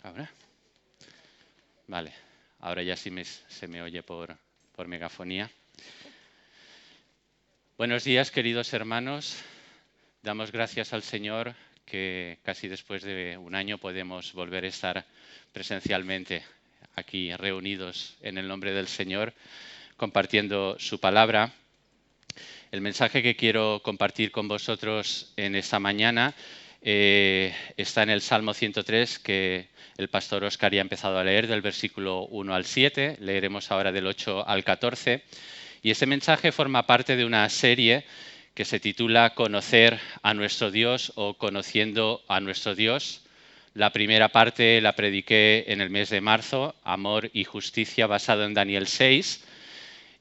¿Ahora? Vale, ahora ya sí se me oye por megafonía. Buenos días, queridos hermanos. Damos gracias al Señor que casi después de un año podemos volver a estar presencialmente aquí reunidos en el nombre del Señor, compartiendo su palabra. El mensaje que quiero compartir con vosotros en esta mañana está en el Salmo 103, que el pastor Óscar ya ha empezado a leer, del versículo 1 al 7. Leeremos ahora del 8 al 14. Y este mensaje forma parte de una serie que se titula Conocer a nuestro Dios o Conociendo a nuestro Dios. La primera parte la prediqué en el mes de marzo, Amor y Justicia, basado en Daniel 6.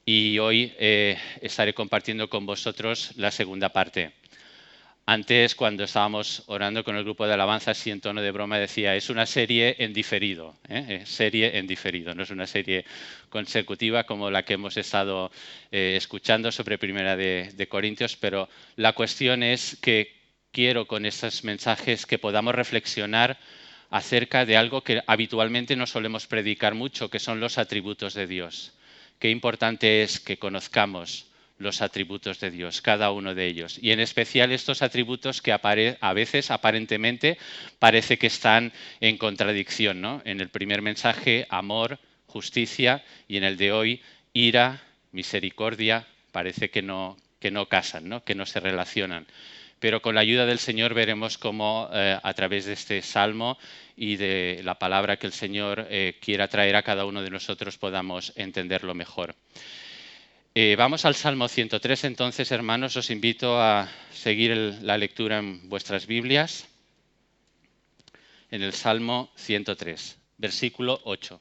Y hoy estaré compartiendo con vosotros la segunda parte. Antes, cuando estábamos orando con el grupo de alabanza, así en tono de broma, decía, es una serie en diferido, serie en diferido, no es una serie consecutiva como la que hemos estado escuchando sobre Primera de Corintios, pero la cuestión es que quiero con estos mensajes que podamos reflexionar acerca de algo que habitualmente no solemos predicar mucho, que son los atributos de Dios. Qué importante es que conozcamos los atributos de Dios, cada uno de ellos. Y en especial estos atributos que a veces aparentemente parece que están en contradicción, ¿no? En el primer mensaje, amor, justicia, y en el de hoy, ira, misericordia, parece que no casan, ¿no? Que no se relacionan. Pero con la ayuda del Señor veremos cómo a través de este salmo y de la palabra que el Señor quiera traer a cada uno de nosotros podamos entenderlo mejor. Vamos al Salmo 103, entonces, hermanos, os invito a seguir la lectura en vuestras Biblias, en el Salmo 103, versículo 8.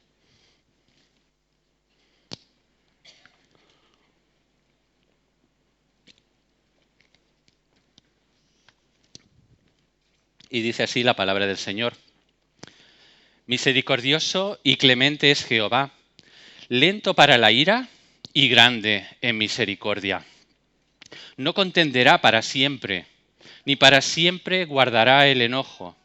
Y dice así la palabra del Señor. Misericordioso y clemente es Jehová, lento para la ira y grande en misericordia. No contenderá para siempre, ni para siempre guardará el enojo.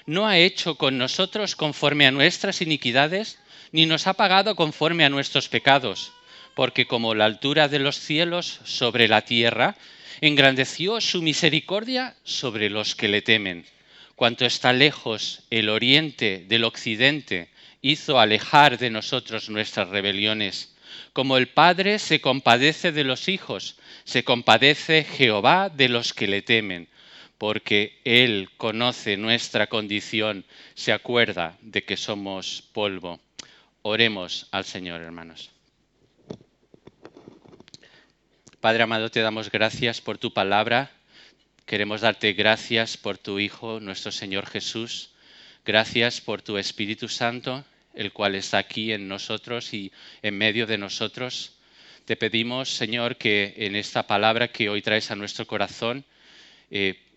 No ha hecho con nosotros conforme a nuestras iniquidades, ni nos ha pagado conforme a nuestros pecados, porque como la altura de los cielos sobre la tierra, engrandeció su misericordia sobre los que le temen. Cuanto está lejos el oriente del occidente, hizo alejar de nosotros nuestras rebeliones. Como el Padre se compadece de los hijos, se compadece Jehová de los que le temen, porque Él conoce nuestra condición, se acuerda de que somos polvo. Oremos al Señor, hermanos. Padre amado, te damos gracias por tu palabra. Queremos darte gracias por tu Hijo, nuestro Señor Jesús. Gracias por tu Espíritu Santo, el cual está aquí en nosotros y en medio de nosotros. Te pedimos, Señor, que en esta palabra que hoy traes a nuestro corazón,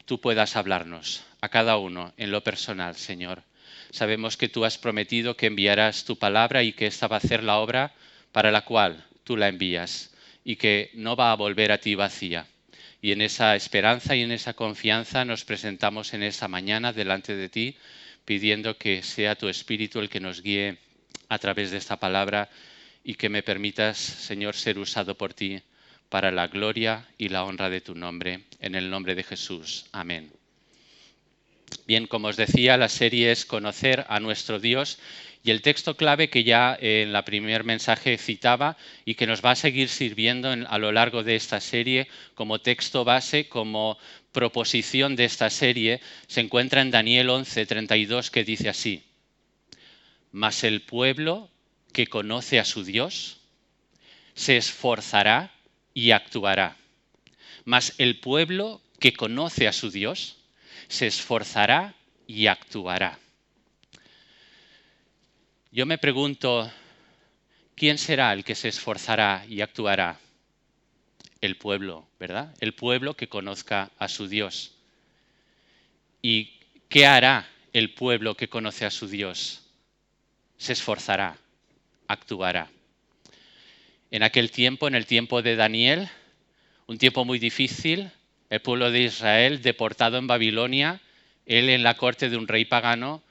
tú puedas hablarnos a cada uno en lo personal, Señor. Sabemos que tú has prometido que enviarás tu palabra y que esta va a hacer la obra para la cual tú la envías y que no va a volver a ti vacía. Y en esa esperanza y en esa confianza nos presentamos en esta mañana delante de ti, pidiendo que sea tu Espíritu el que nos guíe a través de esta palabra y que me permitas, Señor, ser usado por ti para la gloria y la honra de tu nombre, en el nombre de Jesús. Amén. Bien, como os decía, la serie es Conocer a nuestro Dios y el texto clave que ya en el primer mensaje citaba y que nos va a seguir sirviendo a lo largo de esta serie como texto base, como proposición de esta serie, se encuentra en Daniel 11:32, que dice así: Mas el pueblo que conoce a su Dios se esforzará y actuará. Mas el pueblo que conoce a su Dios se esforzará y actuará. Yo me pregunto, ¿quién será el que se esforzará y actuará? El pueblo, ¿verdad? El pueblo que conozca a su Dios. ¿Y qué hará el pueblo que conoce a su Dios? Se esforzará, actuará. En aquel tiempo, en el tiempo de Daniel, un tiempo muy difícil, el pueblo de Israel deportado en Babilonia, él en la corte de un rey pagano,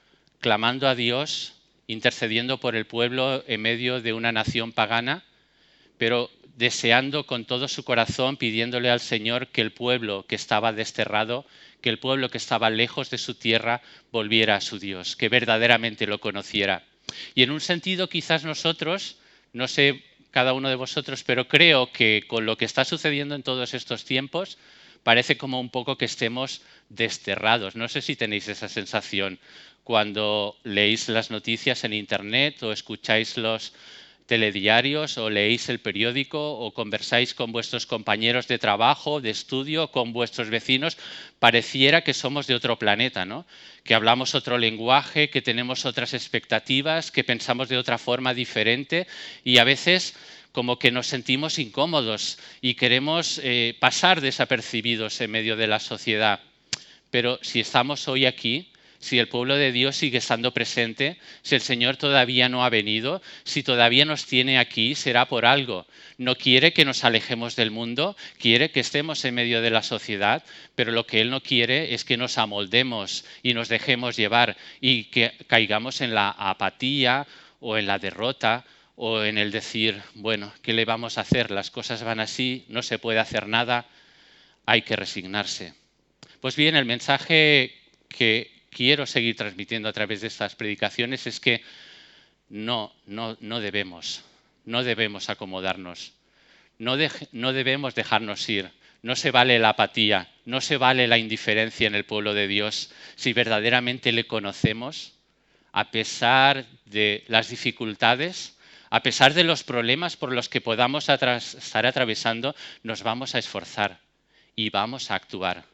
clamando a Dios, intercediendo por el pueblo en medio de una nación pagana, pero deseando con todo su corazón, pidiéndole al Señor que el pueblo que estaba desterrado, que el pueblo que estaba lejos de su tierra, volviera a su Dios, que verdaderamente lo conociera. Y en un sentido quizás nosotros, no sé cada uno de vosotros, pero creo que con lo que está sucediendo en todos estos tiempos, parece como un poco que estemos desterrados. No sé si tenéis esa sensación cuando leéis las noticias en Internet o escucháis los telediarios o leéis el periódico o conversáis con vuestros compañeros de trabajo, de estudio, con vuestros vecinos, pareciera que somos de otro planeta, ¿no? Que hablamos otro lenguaje, que tenemos otras expectativas, que pensamos de otra forma diferente y a veces como que nos sentimos incómodos y queremos pasar desapercibidos en medio de la sociedad. Pero si estamos hoy aquí, si el pueblo de Dios sigue estando presente, si el Señor todavía no ha venido, si todavía nos tiene aquí, será por algo. No quiere que nos alejemos del mundo, quiere que estemos en medio de la sociedad, pero lo que Él no quiere es que nos amoldemos y nos dejemos llevar y que caigamos en la apatía o en la derrota o en el decir, bueno, ¿qué le vamos a hacer? Las cosas van así, no se puede hacer nada, hay que resignarse. Pues bien, el mensaje que quiero seguir transmitiendo a través de estas predicaciones es que no debemos acomodarnos, no debemos dejarnos ir, no se vale la apatía, no se vale la indiferencia en el pueblo de Dios si verdaderamente le conocemos, a pesar de las dificultades, a pesar de los problemas por los que podamos estar atravesando, nos vamos a esforzar y vamos a actuar.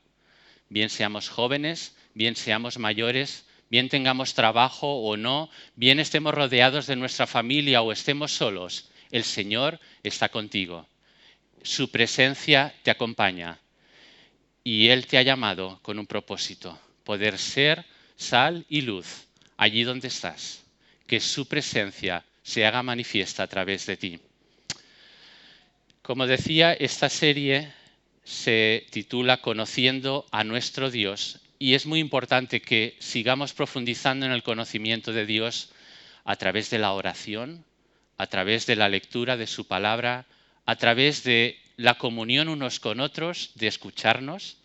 Bien seamos jóvenes, bien seamos mayores, bien tengamos trabajo o no, bien estemos rodeados de nuestra familia o estemos solos, el Señor está contigo. Su presencia te acompaña y Él te ha llamado con un propósito, poder ser sal y luz allí donde estás, que su presencia se haga manifiesta a través de ti. Como decía, esta serie se titula Conociendo a nuestro Dios y es muy importante que sigamos profundizando en el conocimiento de Dios a través de la oración, a través de la lectura de su palabra, a través de la comunión unos con otros, de escucharnos,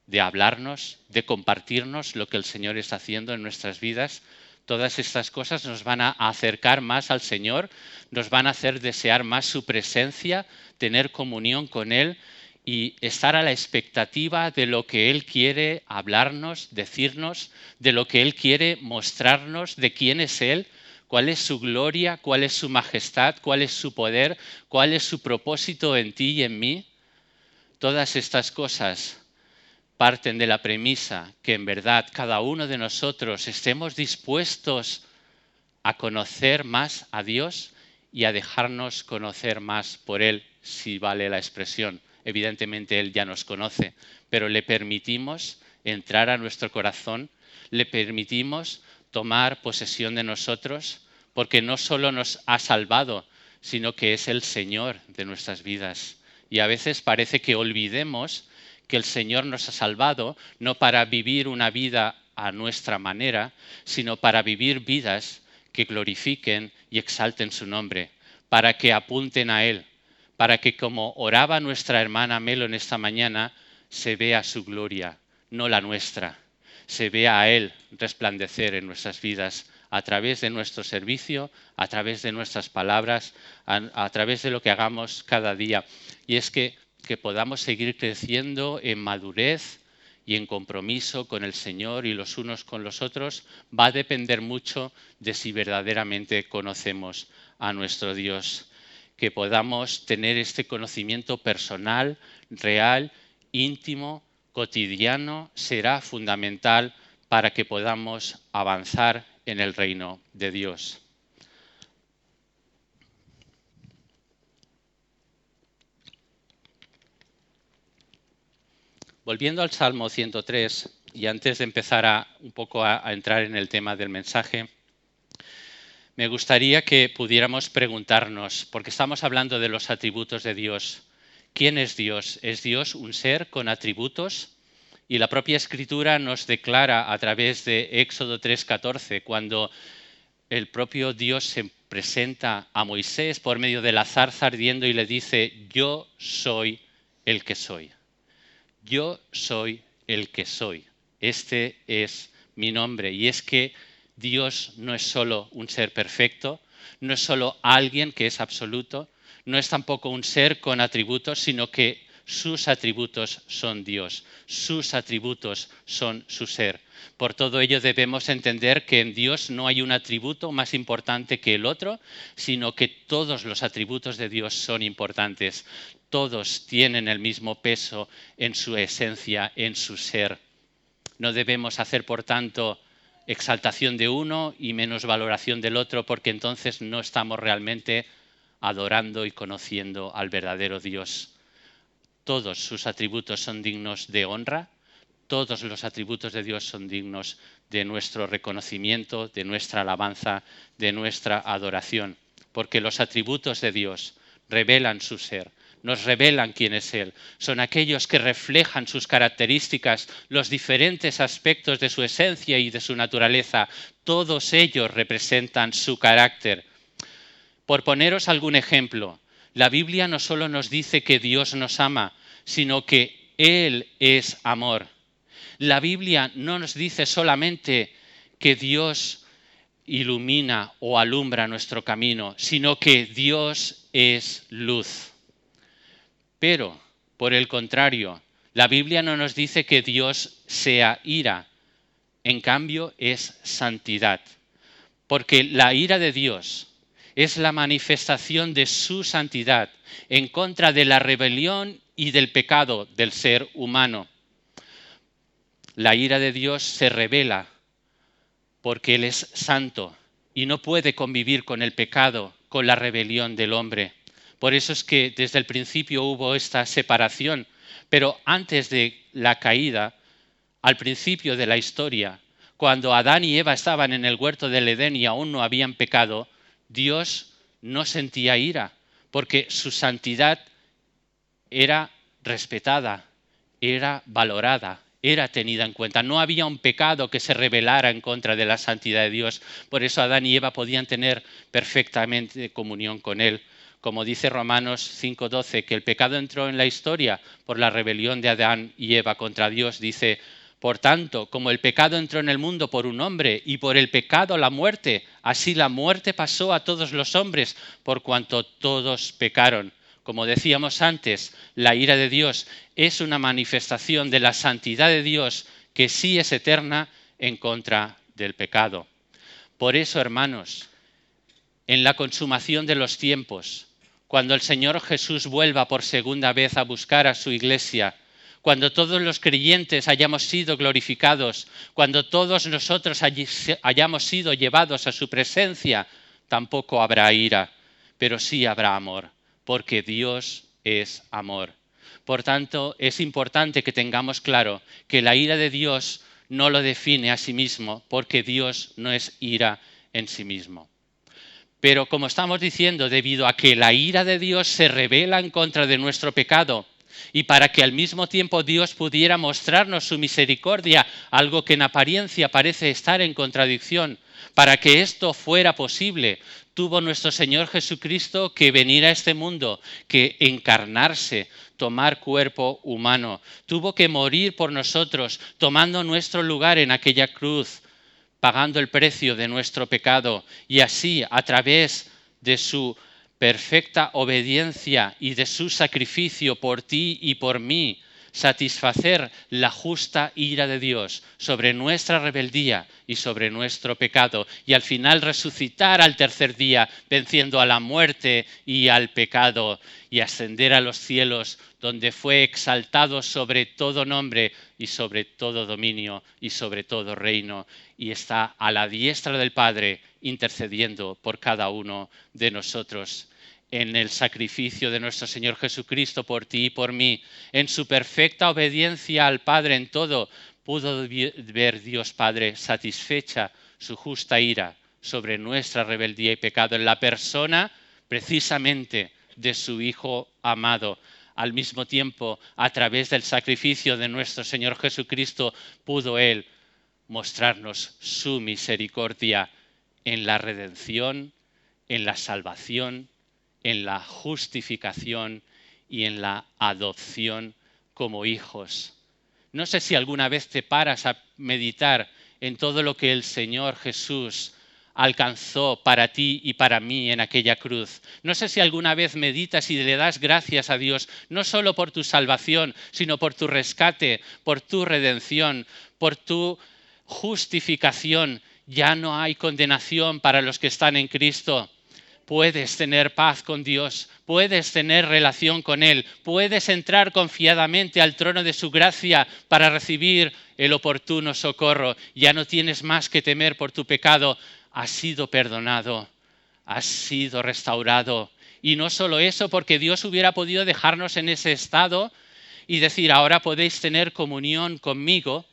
de hablarnos, de compartirnos lo que el Señor está haciendo en nuestras vidas. Todas estas cosas nos van a acercar más al Señor, nos van a hacer desear más su presencia, tener comunión con Él y estar a la expectativa de lo que Él quiere hablarnos, decirnos, de lo que Él quiere mostrarnos, de quién es Él, cuál es su gloria, cuál es su majestad, cuál es su poder, cuál es su propósito en ti y en mí. Todas estas cosas parten de la premisa que en verdad cada uno de nosotros estemos dispuestos a conocer más a Dios y a dejarnos conocer más por Él, si vale la expresión. Evidentemente Él ya nos conoce, pero le permitimos entrar a nuestro corazón, le permitimos tomar posesión de nosotros, porque no solo nos ha salvado, sino que es el Señor de nuestras vidas. Y a veces parece que olvidemos que el Señor nos ha salvado no para vivir una vida a nuestra manera, sino para vivir vidas que glorifiquen y exalten su nombre, para que apunten a Él, para que, como oraba nuestra hermana Melo en esta mañana, se vea su gloria, no la nuestra. Se vea a Él resplandecer en nuestras vidas a través de nuestro servicio, a través de nuestras palabras, a través de lo que hagamos cada día. Y es que podamos seguir creciendo en madurez y en compromiso con el Señor y los unos con los otros, va a depender mucho de si verdaderamente conocemos a nuestro Dios. Que podamos tener este conocimiento personal, real, íntimo, cotidiano, será fundamental para que podamos avanzar en el reino de Dios. Volviendo al Salmo 103, y antes de empezar un poco a entrar en el tema del mensaje, me gustaría que pudiéramos preguntarnos, porque estamos hablando de los atributos de Dios, ¿quién es Dios? ¿Es Dios un ser con atributos? Y la propia Escritura nos declara a través de Éxodo 3:14, cuando el propio Dios se presenta a Moisés por medio de la zarza ardiendo y le dice: yo soy el que soy. Yo soy el que soy. Este es mi nombre. Y es que Dios no es solo un ser perfecto, no es solo alguien que es absoluto, no es tampoco un ser con atributos, sino que sus atributos son Dios, sus atributos son su ser. Por todo ello debemos entender que en Dios no hay un atributo más importante que el otro, sino que todos los atributos de Dios son importantes. Todos tienen el mismo peso en su esencia, en su ser. No debemos hacer, por tanto, exaltación de uno y menosvaloración del otro, porque entonces no estamos realmente adorando y conociendo al verdadero Dios. Todos sus atributos son dignos de honra, todos los atributos de Dios son dignos de nuestro reconocimiento, de nuestra alabanza, de nuestra adoración, porque los atributos de Dios revelan su ser, nos revelan quién es Él. Son aquellos que reflejan sus características, los diferentes aspectos de su esencia y de su naturaleza. Todos ellos representan su carácter. Por poneros algún ejemplo, la Biblia no solo nos dice que Dios nos ama, sino que Él es amor. La Biblia no nos dice solamente que Dios ilumina o alumbra nuestro camino, sino que Dios es luz. Pero, por el contrario, la Biblia no nos dice que Dios sea ira, en cambio es santidad. Porque la ira de Dios es la manifestación de su santidad en contra de la rebelión y del pecado del ser humano. La ira de Dios se revela porque Él es santo y no puede convivir con el pecado, con la rebelión del hombre. Por eso es que desde el principio hubo esta separación, pero antes de la caída, al principio de la historia, cuando Adán y Eva estaban en el huerto del Edén y aún no habían pecado, Dios no sentía ira, porque su santidad era respetada, era valorada, era tenida en cuenta. No había un pecado que se rebelara en contra de la santidad de Dios. Por eso Adán y Eva podían tener perfectamente comunión con Él. Como dice Romanos 5:12, que el pecado entró en la historia por la rebelión de Adán y Eva contra Dios. Dice: por tanto, como el pecado entró en el mundo por un hombre y por el pecado la muerte, así la muerte pasó a todos los hombres por cuanto todos pecaron. Como decíamos antes, la ira de Dios es una manifestación de la santidad de Dios que sí es eterna en contra del pecado. Por eso, hermanos, en la consumación de los tiempos, cuando el Señor Jesús vuelva por segunda vez a buscar a su iglesia, cuando todos los creyentes hayamos sido glorificados, cuando todos nosotros hayamos sido llevados a su presencia, tampoco habrá ira, pero sí habrá amor, porque Dios es amor. Por tanto, es importante que tengamos claro que la ira de Dios no lo define a sí mismo, porque Dios no es ira en sí mismo. Pero como estamos diciendo, debido a que la ira de Dios se revela en contra de nuestro pecado, y para que al mismo tiempo Dios pudiera mostrarnos su misericordia, algo que en apariencia parece estar en contradicción, para que esto fuera posible, tuvo nuestro Señor Jesucristo que venir a este mundo, que encarnarse, tomar cuerpo humano. Tuvo que morir por nosotros, tomando nuestro lugar en aquella cruz, pagando el precio de nuestro pecado, y así, a través de su perfecta obediencia y de su sacrificio por ti y por mí, satisfacer la justa ira de Dios sobre nuestra rebeldía y sobre nuestro pecado, y al final resucitar al tercer día, venciendo a la muerte y al pecado, y ascender a los cielos, donde fue exaltado sobre todo nombre y sobre todo dominio y sobre todo reino, y está a la diestra del Padre intercediendo por cada uno de nosotros. En el sacrificio de nuestro Señor Jesucristo por ti y por mí, en su perfecta obediencia al Padre en todo, pudo ver Dios Padre satisfecha su justa ira sobre nuestra rebeldía y pecado en la persona precisamente de su Hijo amado, al mismo tiempo, a través del sacrificio de nuestro Señor Jesucristo, pudo Él mostrarnos su misericordia en la redención, en la salvación, en la justificación y en la adopción como hijos. No sé si alguna vez te paras a meditar en todo lo que el Señor Jesús alcanzó para ti y para mí en aquella cruz. No sé si alguna vez meditas y le das gracias a Dios, no solo por tu salvación, sino por tu rescate, por tu redención, por tu justificación. Ya no hay condenación para los que están en Cristo. Puedes tener paz con Dios, puedes tener relación con Él, puedes entrar confiadamente al trono de su gracia para recibir el oportuno socorro. Ya no tienes más que temer por tu pecado. Has sido perdonado, has sido restaurado. Y no solo eso, porque Dios hubiera podido dejarnos en ese estado y decir, ahora podéis tener comunión conmigo,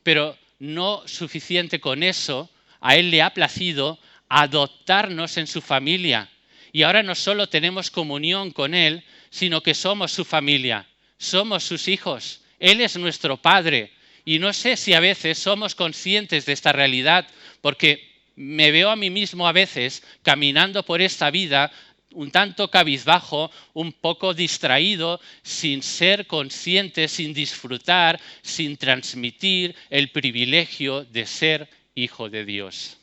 pero no suficiente con eso, a Él le ha placido adoptarnos en su familia. Y ahora no solo tenemos comunión con Él, sino que somos su familia, somos sus hijos. Él es nuestro Padre. Y no sé si a veces somos conscientes de esta realidad, porque me veo a mí mismo a veces caminando por esta vida un tanto cabizbajo, un poco distraído, sin ser consciente, sin disfrutar, sin transmitir el privilegio de ser hijo de Dios.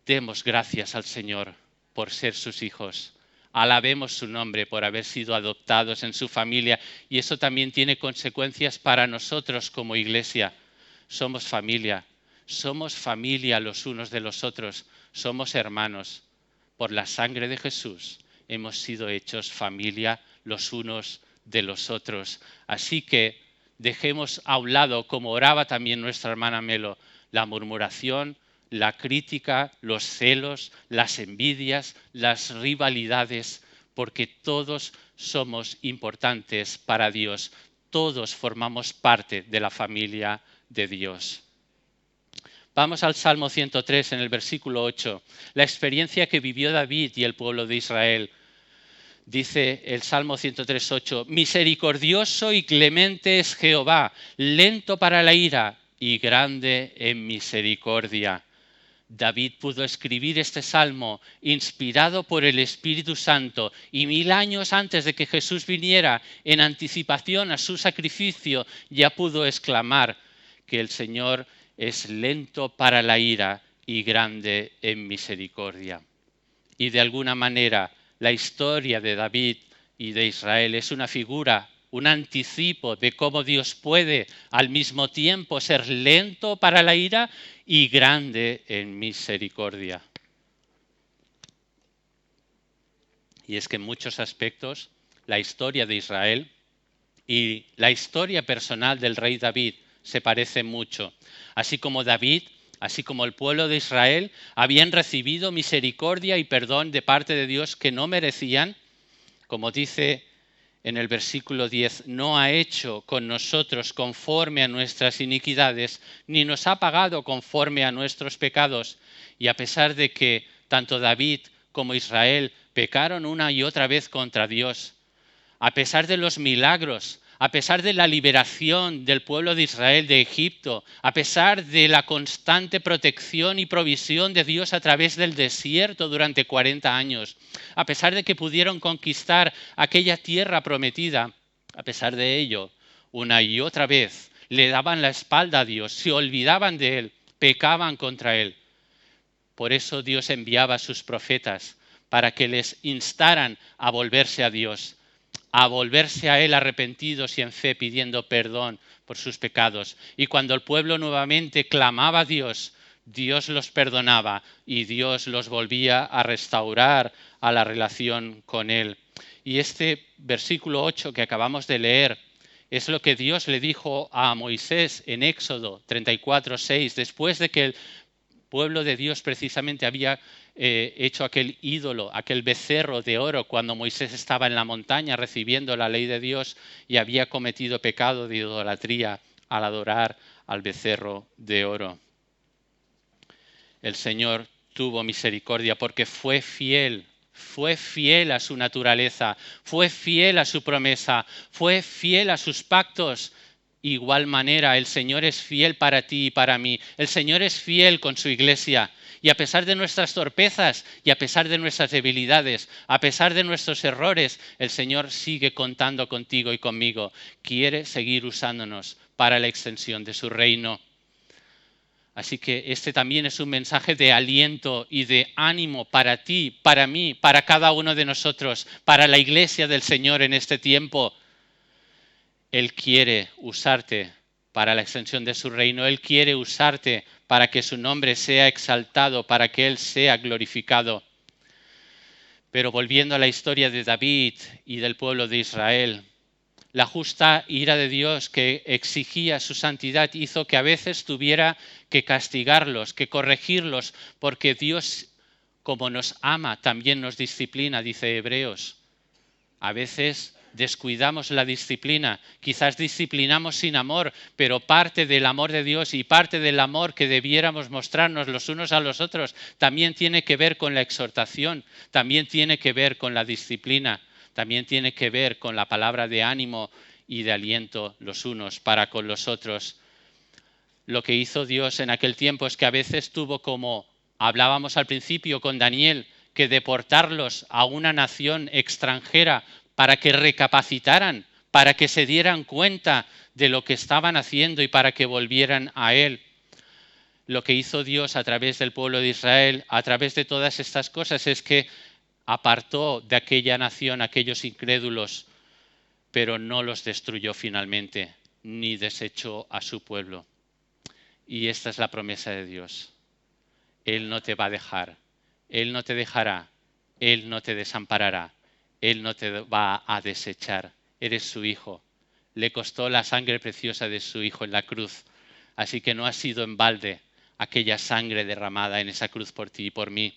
Demos gracias al Señor por ser sus hijos. Alabemos su nombre por haber sido adoptados en su familia, y eso también tiene consecuencias para nosotros como iglesia. Somos familia los unos de los otros, somos hermanos. Por la sangre de Jesús hemos sido hechos familia los unos de los otros. Así que dejemos a un lado, como oraba también nuestra hermana Melo, la murmuración, la crítica, los celos, las envidias, las rivalidades, porque todos somos importantes para Dios. Todos formamos parte de la familia de Dios. Vamos al Salmo 103 en el versículo 8. La experiencia que vivió David y el pueblo de Israel. Dice el Salmo 103, 8. Misericordioso y clemente es Jehová, lento para la ira y grande en misericordia. David pudo escribir este salmo inspirado por el Espíritu Santo, y 1000 años antes de que Jesús viniera, en anticipación a su sacrificio, ya pudo exclamar que el Señor es lento para la ira y grande en misericordia. Y de alguna manera la historia de David y de Israel es una figura, un anticipo de cómo Dios puede al mismo tiempo ser lento para la ira y grande en misericordia. Y es que en muchos aspectos la historia de Israel y la historia personal del rey David se parecen mucho. Así como David, así como el pueblo de Israel habían recibido misericordia y perdón de parte de Dios que no merecían, como dice en el versículo 10, no ha hecho con nosotros conforme a nuestras iniquidades, ni nos ha pagado conforme a nuestros pecados. Y a pesar de que tanto David como Israel pecaron una y otra vez contra Dios, a pesar de los milagros, a pesar de la liberación del pueblo de Israel de Egipto, a pesar de la constante protección y provisión de Dios a través del desierto durante 40 años, a pesar de que pudieron conquistar aquella tierra prometida, a pesar de ello, una y otra vez le daban la espalda a Dios, se olvidaban de Él, pecaban contra Él. Por eso Dios enviaba a sus profetas para que les instaran a volverse a Dios, a volverse a Él arrepentidos y en fe, pidiendo perdón por sus pecados. Y cuando el pueblo nuevamente clamaba a Dios, Dios los perdonaba y Dios los volvía a restaurar a la relación con Él. Y este versículo 8 que acabamos de leer es lo que Dios le dijo a Moisés en Éxodo 34, 6, después de que el pueblo de Dios precisamente había hecho aquel ídolo, aquel becerro de oro cuando Moisés estaba en la montaña recibiendo la ley de Dios y había cometido pecado de idolatría al adorar al becerro de oro. El Señor tuvo misericordia porque fue fiel fue fiel a su naturaleza, fue fiel a su promesa, fue fiel a sus pactos. Igual manera, el Señor es fiel para ti y para mí. El Señor es fiel con su iglesia. Y a pesar de nuestras torpezas y a pesar de nuestras debilidades, a pesar de nuestros errores, el Señor sigue contando contigo y conmigo. Quiere seguir usándonos para la extensión de su reino. Así que este también es un mensaje de aliento y de ánimo para ti, para mí, para cada uno de nosotros, para la iglesia del Señor en este tiempo. Él quiere usarte para la extensión de su reino. Él quiere usarte para que su nombre sea exaltado, para que Él sea glorificado. Pero volviendo a la historia de David y del pueblo de Israel, la justa ira de Dios que exigía su santidad hizo que a veces tuviera que castigarlos, que corregirlos, porque Dios, como nos ama, también nos disciplina, dice Hebreos. A veces descuidamos la disciplina, quizás disciplinamos sin amor, pero parte del amor de Dios y parte del amor que debiéramos mostrarnos los unos a los otros también tiene que ver con la exhortación, también tiene que ver con la disciplina, también tiene que ver con la palabra de ánimo y de aliento los unos para con los otros. Lo que hizo Dios en aquel tiempo es que a veces tuvo, como hablábamos al principio con Daniel, que deportarlos a una nación extranjera para que recapacitaran, para que se dieran cuenta de lo que estaban haciendo y para que volvieran a Él. Lo que hizo Dios a través del pueblo de Israel, a través de todas estas cosas, es que apartó de aquella nación a aquellos incrédulos, pero no los destruyó finalmente, ni desechó a su pueblo. Y esta es la promesa de Dios. Él no te va a dejar, Él no te dejará, Él no te desamparará, Él no te va a desechar. Eres su hijo. Le costó la sangre preciosa de su hijo en la cruz. Así que no ha sido en balde aquella sangre derramada en esa cruz por ti y por mí.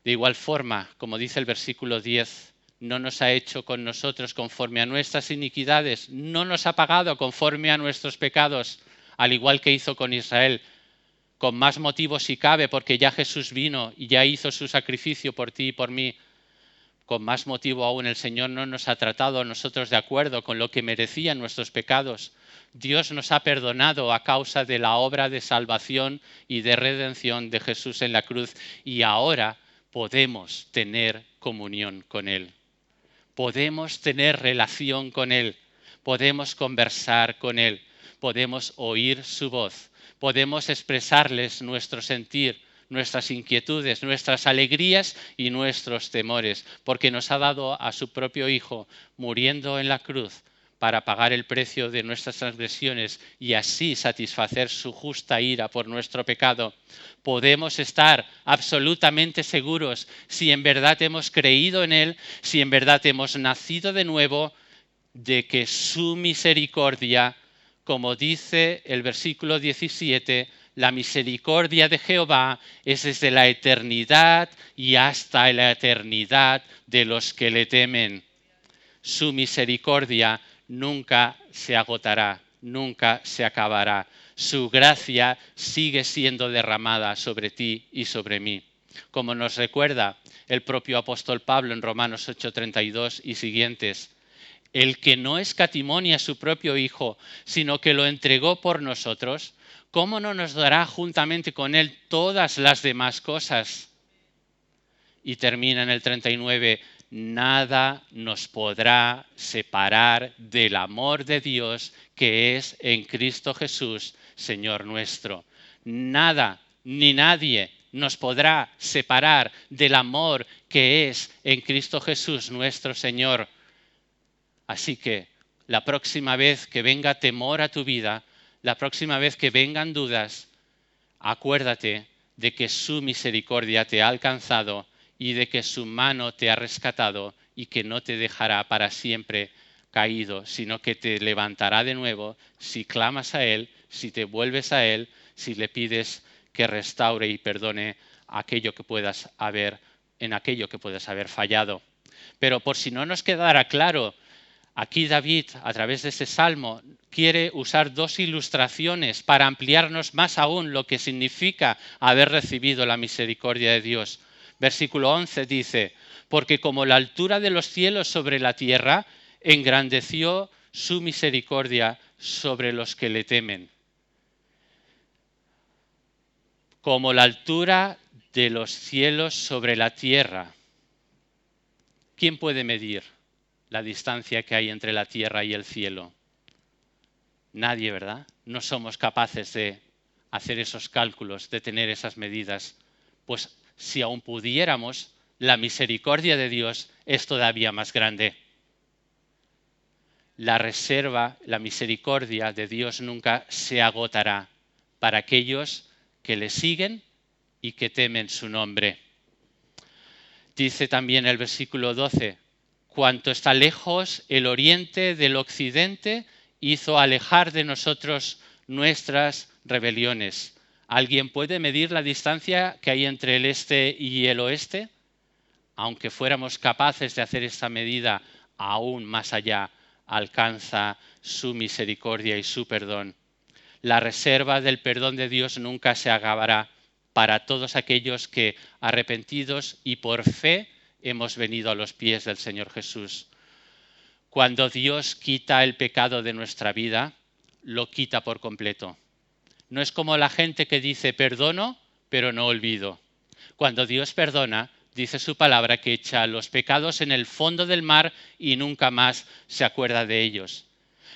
De igual forma, como dice el versículo 10, no nos ha hecho con nosotros conforme a nuestras iniquidades, no nos ha pagado conforme a nuestros pecados, al igual que hizo con Israel. Con más motivo si cabe, porque ya Jesús vino y ya hizo su sacrificio por ti y por mí. Con más motivo aún el Señor no nos ha tratado a nosotros de acuerdo con lo que merecían nuestros pecados. Dios nos ha perdonado a causa de la obra de salvación y de redención de Jesús en la cruz y ahora podemos tener comunión con Él. Podemos tener relación con Él, podemos conversar con Él, podemos oír su voz, podemos expresarles nuestro sentir, nuestras inquietudes, nuestras alegrías y nuestros temores, porque nos ha dado a su propio Hijo muriendo en la cruz para pagar el precio de nuestras transgresiones y así satisfacer su justa ira por nuestro pecado. Podemos estar absolutamente seguros si en verdad hemos creído en Él, si en verdad hemos nacido de nuevo, de que su misericordia, como dice el versículo 17, la misericordia de Jehová es desde la eternidad y hasta la eternidad de los que le temen. Su misericordia nunca se agotará, nunca se acabará. Su gracia sigue siendo derramada sobre ti y sobre mí. Como nos recuerda el propio apóstol Pablo en Romanos 8:32 y siguientes, el que no escatimó a su propio Hijo, sino que lo entregó por nosotros, ¿cómo no nos dará juntamente con Él todas las demás cosas? Y termina en el 39, nada nos podrá separar del amor de Dios que es en Cristo Jesús, Señor nuestro. Nada ni nadie nos podrá separar del amor que es en Cristo Jesús, nuestro Señor. Así que la próxima vez que venga temor a tu vida, la próxima vez que vengan dudas, acuérdate de que su misericordia te ha alcanzado y de que su mano te ha rescatado y que no te dejará para siempre caído, sino que te levantará de nuevo si clamas a Él, si te vuelves a Él, si le pides que restaure y perdone aquello que puedas haber, en aquello que puedas haber fallado. Pero por si no nos quedara claro, aquí David, a través de este salmo, quiere usar dos ilustraciones para ampliarnos más aún lo que significa haber recibido la misericordia de Dios. Versículo 11 dice, porque como la altura de los cielos sobre la tierra, engrandeció su misericordia sobre los que le temen. Como la altura de los cielos sobre la tierra. ¿Quién puede medir la distancia que hay entre la tierra y el cielo? Nadie, ¿verdad? No somos capaces de hacer esos cálculos, de tener esas medidas. Pues si aún pudiéramos, la misericordia de Dios es todavía más grande. La reserva, la misericordia de Dios nunca se agotará para aquellos que le siguen y que temen su nombre. Dice también el versículo 12, cuanto está lejos el oriente del occidente, hizo alejar de nosotros nuestras rebeliones. ¿Alguien puede medir la distancia que hay entre el este y el oeste? Aunque fuéramos capaces de hacer esta medida aún más allá, alcanza su misericordia y su perdón. La reserva del perdón de Dios nunca se acabará para todos aquellos que, arrepentidos y por fe, hemos venido a los pies del Señor Jesús. Cuando Dios quita el pecado de nuestra vida, lo quita por completo. No es como la gente que dice perdono, pero no olvido. Cuando Dios perdona, dice su palabra que echa los pecados en el fondo del mar y nunca más se acuerda de ellos.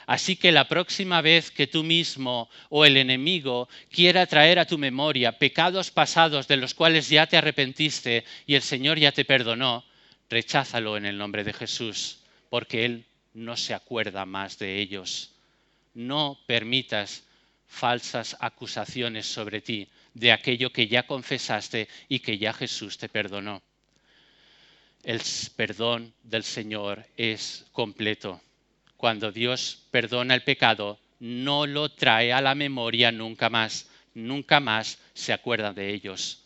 Así que la próxima vez que tú mismo o el enemigo quiera traer a tu memoria pecados pasados de los cuales ya te arrepentiste y el Señor ya te perdonó, recházalo en el nombre de Jesús, porque Él no se acuerda más de ellos. No permitas falsas acusaciones sobre ti de aquello que ya confesaste y que ya Jesús te perdonó. El perdón del Señor es completo. Cuando Dios perdona el pecado, no lo trae a la memoria nunca más se acuerda de ellos.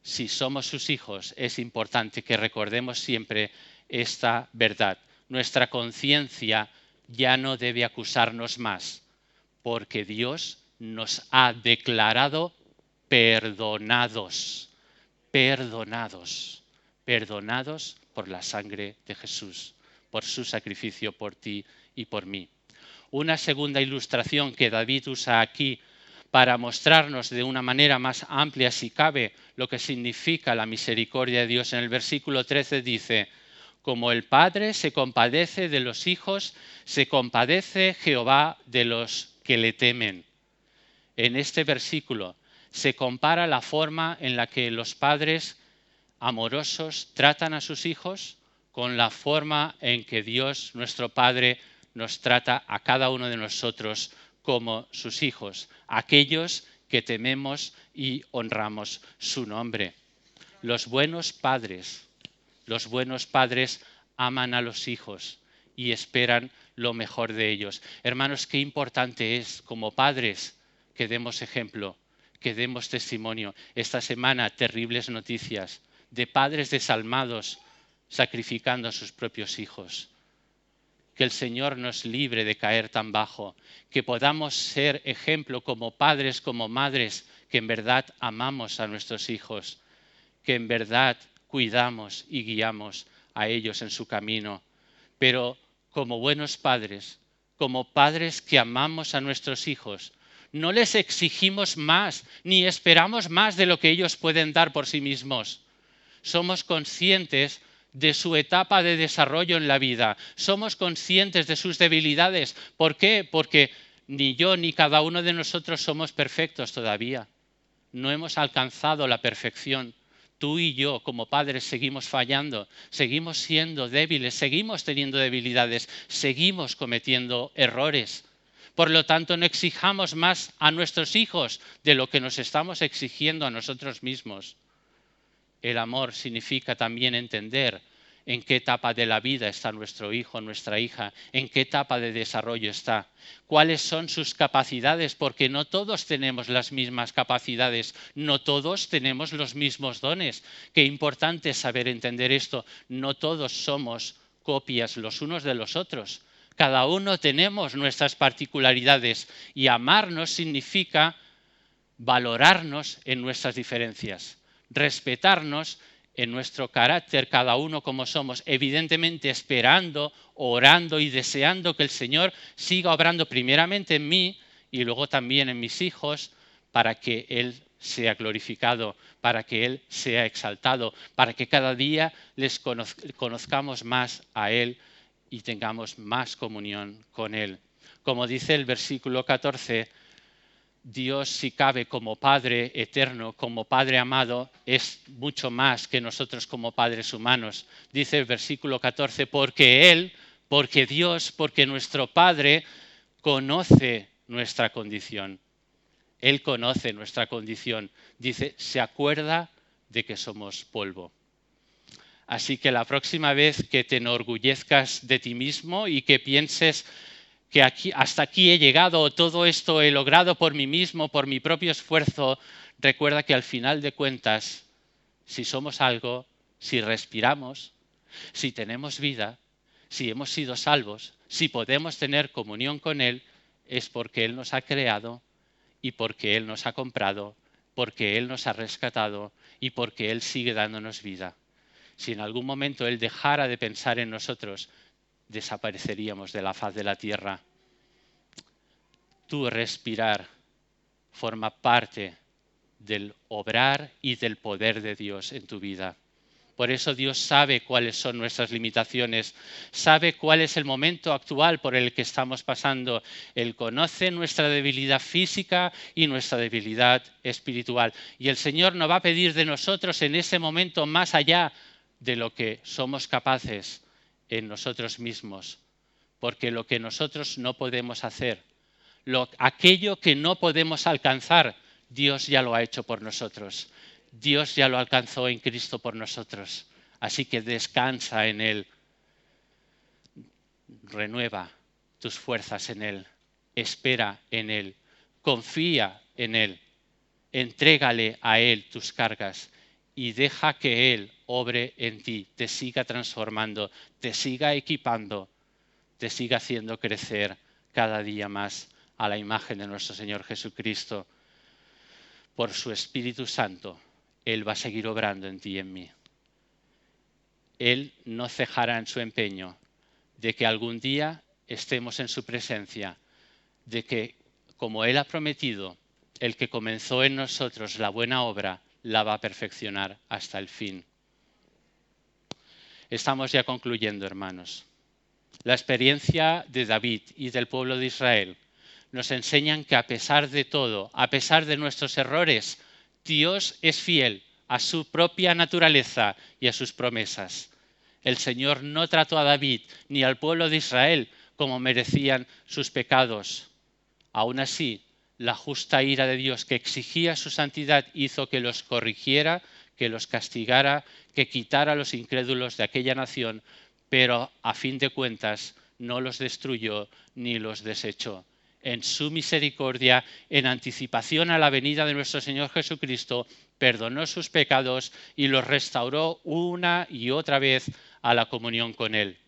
Si somos sus hijos, es importante que recordemos siempre esta verdad. Nuestra conciencia ya no debe acusarnos más, porque Dios nos ha declarado perdonados, perdonados por la sangre de Jesús, por su sacrificio por ti y por mí. Una segunda ilustración que David usa aquí para mostrarnos de una manera más amplia, si cabe, lo que significa la misericordia de Dios. En el versículo 13 dice, como el Padre se compadece de los hijos, se compadece Jehová de los que le temen. En este versículo se compara la forma en la que los padres amorosos tratan a sus hijos con la forma en que Dios, nuestro Padre, nos trata a cada uno de nosotros como sus hijos, aquellos que tememos y honramos su nombre. Los buenos padres aman a los hijos y esperan lo mejor de ellos. Hermanos, qué importante es como padres que demos ejemplo, que demos testimonio. Esta semana, terribles noticias de padres desalmados sacrificando a sus propios hijos. Que el Señor nos libre de caer tan bajo, que podamos ser ejemplo como padres, como madres, que en verdad amamos a nuestros hijos, que en verdad cuidamos y guiamos a ellos en su camino. Pero como buenos padres, como padres que amamos a nuestros hijos, no les exigimos más ni esperamos más de lo que ellos pueden dar por sí mismos. Somos conscientes de su etapa de desarrollo en la vida. Somos conscientes de sus debilidades. ¿Por qué? Porque ni yo ni cada uno de nosotros somos perfectos todavía. No hemos alcanzado la perfección. Tú y yo, como padres, seguimos fallando, seguimos siendo débiles, seguimos teniendo debilidades, seguimos cometiendo errores. Por lo tanto, no exijamos más a nuestros hijos de lo que nos estamos exigiendo a nosotros mismos. El amor significa también entender en qué etapa de la vida está nuestro hijo, nuestra hija, en qué etapa de desarrollo está, cuáles son sus capacidades, porque no todos tenemos las mismas capacidades, no todos tenemos los mismos dones. Qué importante es saber entender esto. No todos somos copias los unos de los otros. Cada uno tenemos nuestras particularidades y amarnos significa valorarnos en nuestras diferencias, respetarnos en nuestro carácter, cada uno como somos, evidentemente esperando, orando y deseando que el Señor siga obrando primeramente en mí y luego también en mis hijos, para que Él sea glorificado, para que Él sea exaltado, para que cada día les conozcamos más a Él y tengamos más comunión con Él. Como dice el versículo 14, Dios, si cabe, como Padre eterno, como Padre amado, es mucho más que nosotros como padres humanos. Dice el versículo 14, porque Dios, porque nuestro Padre conoce nuestra condición. Él conoce nuestra condición. Dice, se acuerda de que somos polvo. Así que la próxima vez que te enorgullezcas de ti mismo y que pienses que hasta aquí he llegado, todo esto he logrado por mí mismo, por mi propio esfuerzo, recuerda que al final de cuentas, si somos algo, si respiramos, si tenemos vida, si hemos sido salvos, si podemos tener comunión con Él, es porque Él nos ha creado y porque Él nos ha comprado, porque Él nos ha rescatado y porque Él sigue dándonos vida. Si en algún momento Él dejara de pensar en nosotros, desapareceríamos de la faz de la tierra. Tu respirar forma parte del obrar y del poder de Dios en tu vida. Por eso Dios sabe cuáles son nuestras limitaciones, sabe cuál es el momento actual por el que estamos pasando. Él conoce nuestra debilidad física y nuestra debilidad espiritual. Y el Señor no va a pedir de nosotros en ese momento más allá de lo que somos capaces en nosotros mismos. Porque lo que nosotros no podemos hacer, aquello que no podemos alcanzar, Dios ya lo ha hecho por nosotros. Dios ya lo alcanzó en Cristo por nosotros. Así que descansa en Él. Renueva tus fuerzas en Él. Espera en Él. Confía en Él. Entrégale a Él tus cargas y deja que Él obre en ti, te siga transformando, te siga equipando, te siga haciendo crecer cada día más a la imagen de nuestro Señor Jesucristo. Por su Espíritu Santo, Él va a seguir obrando en ti y en mí. Él no cejará en su empeño de que algún día estemos en su presencia, de que, como Él ha prometido, el que comenzó en nosotros la buena obra, la va a perfeccionar hasta el fin. Estamos ya concluyendo, hermanos. La experiencia de David y del pueblo de Israel nos enseñan que a pesar de todo, a pesar de nuestros errores, Dios es fiel a su propia naturaleza y a sus promesas. El Señor no trató a David ni al pueblo de Israel como merecían sus pecados. Aún así, la justa ira de Dios que exigía su santidad hizo que los corrigiera, que los castigara, que quitara a los incrédulos de aquella nación, pero a fin de cuentas no los destruyó ni los desechó. En su misericordia, en anticipación a la venida de nuestro Señor Jesucristo, perdonó sus pecados y los restauró una y otra vez a la comunión con Él.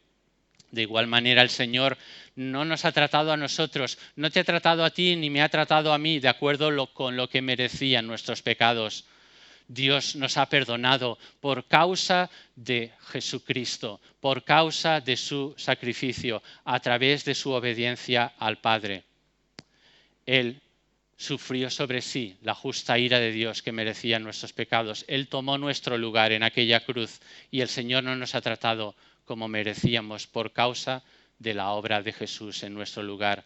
De igual manera, el Señor no nos ha tratado a nosotros, no te ha tratado a ti ni me ha tratado a mí de acuerdo con lo que merecían nuestros pecados. Dios nos ha perdonado por causa de Jesucristo, por causa de su sacrificio, a través de su obediencia al Padre. Él sufrió sobre sí la justa ira de Dios que merecían nuestros pecados. Él tomó nuestro lugar en aquella cruz y el Señor no nos ha tratado como merecíamos por causa de la obra de Jesús en nuestro lugar,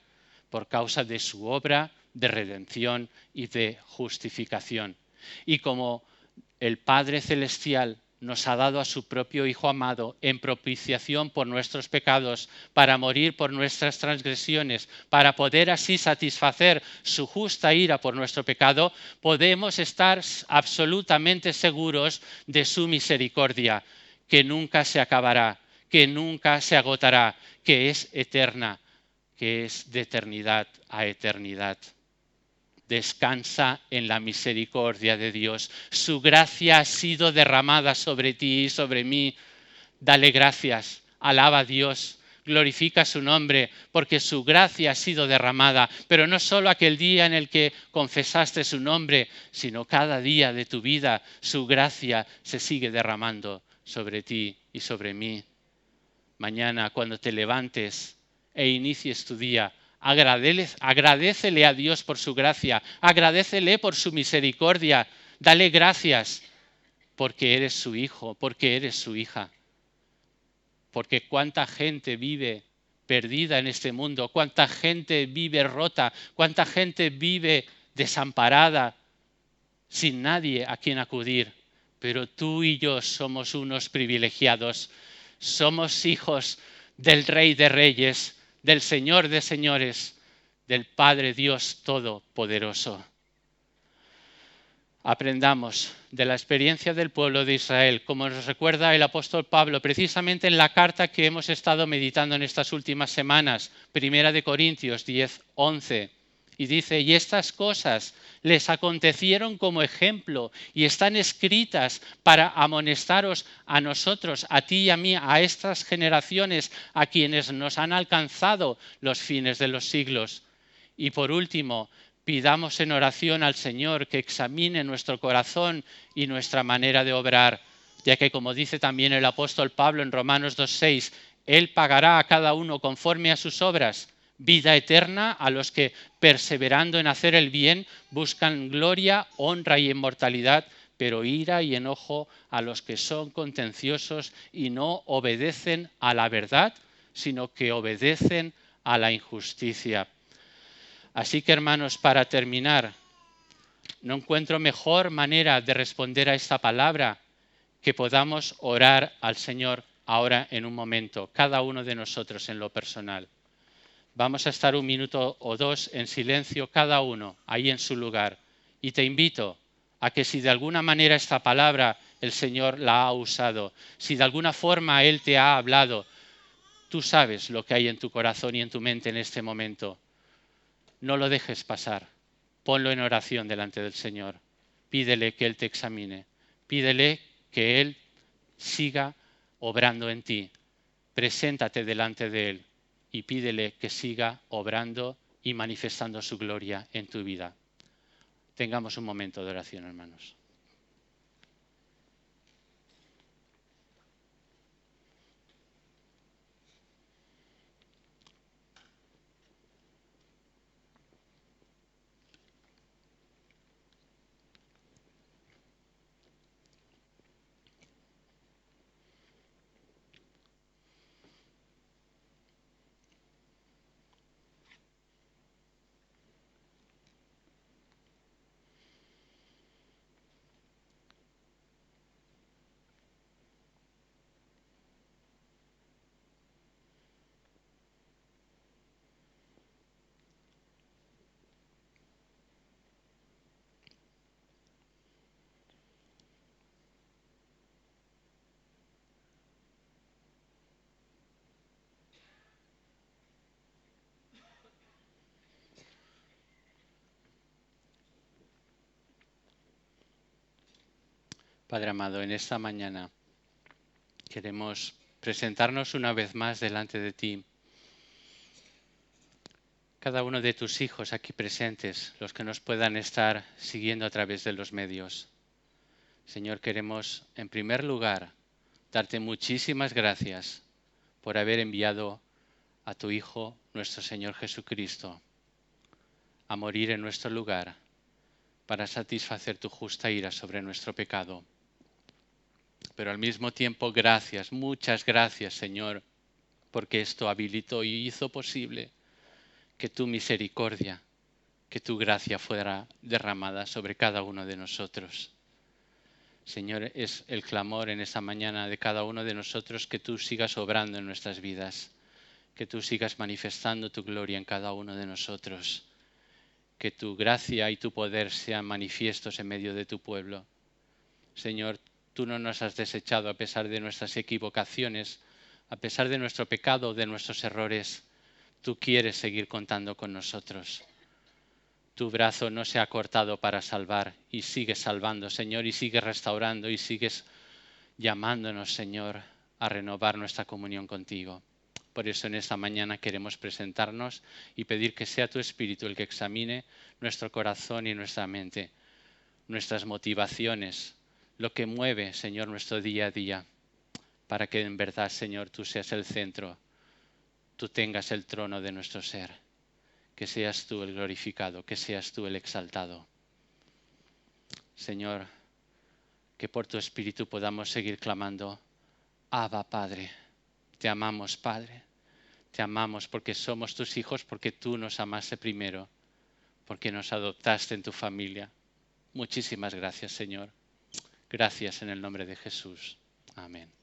por causa de su obra de redención y de justificación. Y como el Padre Celestial nos ha dado a su propio Hijo amado en propiciación por nuestros pecados, para morir por nuestras transgresiones, para poder así satisfacer su justa ira por nuestro pecado, podemos estar absolutamente seguros de su misericordia, que nunca se acabará, que nunca se agotará, que es eterna, que es de eternidad a eternidad. Descansa en la misericordia de Dios. Su gracia ha sido derramada sobre ti y sobre mí. Dale gracias, alaba a Dios, glorifica su nombre porque su gracia ha sido derramada, pero no solo aquel día en el que confesaste su nombre, sino cada día de tu vida su gracia se sigue derramando sobre ti y sobre mí. Mañana, cuando te levantes e inicies tu día, agradécele a Dios por su gracia, agradécele por su misericordia, dale gracias porque eres su hijo, porque eres su hija. Porque cuánta gente vive perdida en este mundo, cuánta gente vive rota, cuánta gente vive desamparada, sin nadie a quien acudir. Pero tú y yo somos unos privilegiados, somos hijos del Rey de Reyes, del Señor de Señores, del Padre Dios Todopoderoso. Aprendamos de la experiencia del pueblo de Israel, como nos recuerda el apóstol Pablo, precisamente en la carta que hemos estado meditando en estas últimas semanas, 1 Corintios 10, 11. Y dice, y estas cosas les acontecieron como ejemplo y están escritas para amonestaros a nosotros, a ti y a mí, a estas generaciones, a quienes nos han alcanzado los fines de los siglos. Y por último, pidamos en oración al Señor que examine nuestro corazón y nuestra manera de obrar, ya que como dice también el apóstol Pablo en Romanos 2:6, Él pagará a cada uno conforme a sus obras, vida eterna a los que, perseverando en hacer el bien, buscan gloria, honra y inmortalidad, pero ira y enojo a los que son contenciosos y no obedecen a la verdad, sino que obedecen a la injusticia. Así que, hermanos, para terminar, no encuentro mejor manera de responder a esta palabra que podamos orar al Señor ahora en un momento, cada uno de nosotros en lo personal. Vamos a estar un minuto o dos en silencio, cada uno, ahí en su lugar. Y te invito a que si de alguna manera esta palabra el Señor la ha usado, si de alguna forma Él te ha hablado, tú sabes lo que hay en tu corazón y en tu mente en este momento. No lo dejes pasar, ponlo en oración delante del Señor. Pídele que Él te examine, pídele que Él siga obrando en ti. Preséntate delante de Él y pídele que siga obrando y manifestando su gloria en tu vida. Tengamos un momento de oración, hermanos. Padre amado, en esta mañana queremos presentarnos una vez más delante de ti. Cada uno de tus hijos aquí presentes, los que nos puedan estar siguiendo a través de los medios. Señor, queremos en primer lugar darte muchísimas gracias por haber enviado a tu Hijo, nuestro Señor Jesucristo, a morir en nuestro lugar para satisfacer tu justa ira sobre nuestro pecado. Pero al mismo tiempo, gracias, muchas gracias, Señor, porque esto habilitó y hizo posible que tu misericordia, que tu gracia fuera derramada sobre cada uno de nosotros. Señor, es el clamor en esta mañana de cada uno de nosotros que tú sigas obrando en nuestras vidas, que tú sigas manifestando tu gloria en cada uno de nosotros, que tu gracia y tu poder sean manifiestos en medio de tu pueblo. Señor, tú no nos has desechado a pesar de nuestras equivocaciones, a pesar de nuestro pecado, de nuestros errores. Tú quieres seguir contando con nosotros. Tu brazo no se ha cortado para salvar y sigues salvando, Señor, y sigues restaurando y sigues llamándonos, Señor, a renovar nuestra comunión contigo. Por eso en esta mañana queremos presentarnos y pedir que sea tu Espíritu el que examine nuestro corazón y nuestra mente, nuestras motivaciones, lo que mueve, Señor, nuestro día a día, para que en verdad, Señor, tú seas el centro, tú tengas el trono de nuestro ser, que seas tú el glorificado, que seas tú el exaltado. Señor, que por tu Espíritu podamos seguir clamando, Abba, Padre, te amamos, Padre, te amamos porque somos tus hijos, porque tú nos amaste primero, porque nos adoptaste en tu familia. Muchísimas gracias, Señor. Gracias en el nombre de Jesús. Amén.